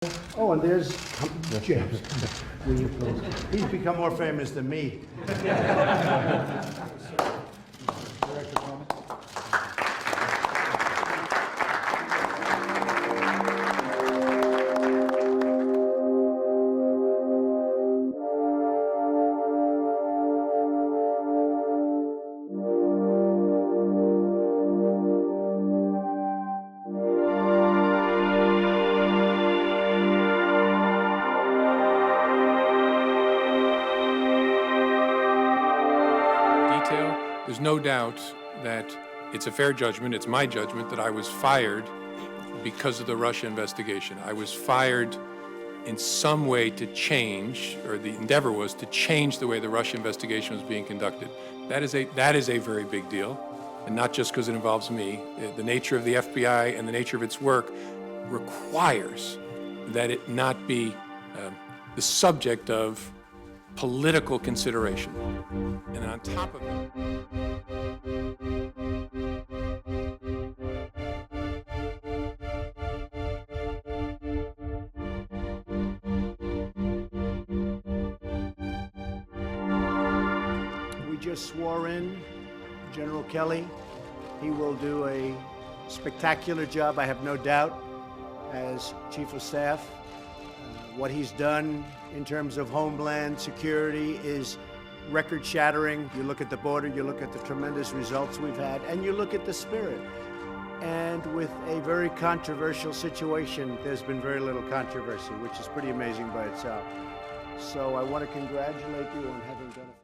Oh, and there's James. He's become more famous than me. Director Comey. There's no doubt that it's a fair judgment, it's my judgment, that I was fired because of the Russia investigation. I was fired in some way to change, or the endeavor was to change the way the Russia investigation was being conducted. That is a very big deal, and not just because it involves me. The nature of the FBI and the nature of its work requires that it not be the subject of political consideration. And on top of it, we just swore in General Kelly. He will do a spectacular job, I have no doubt, as Chief of Staff. What he's done in terms of homeland security is record-shattering. You look at the border, you look at the tremendous results we've had, and you look at the spirit. And with a very controversial situation, there's been very little controversy, which is pretty amazing by itself. So I want to congratulate you on having done it.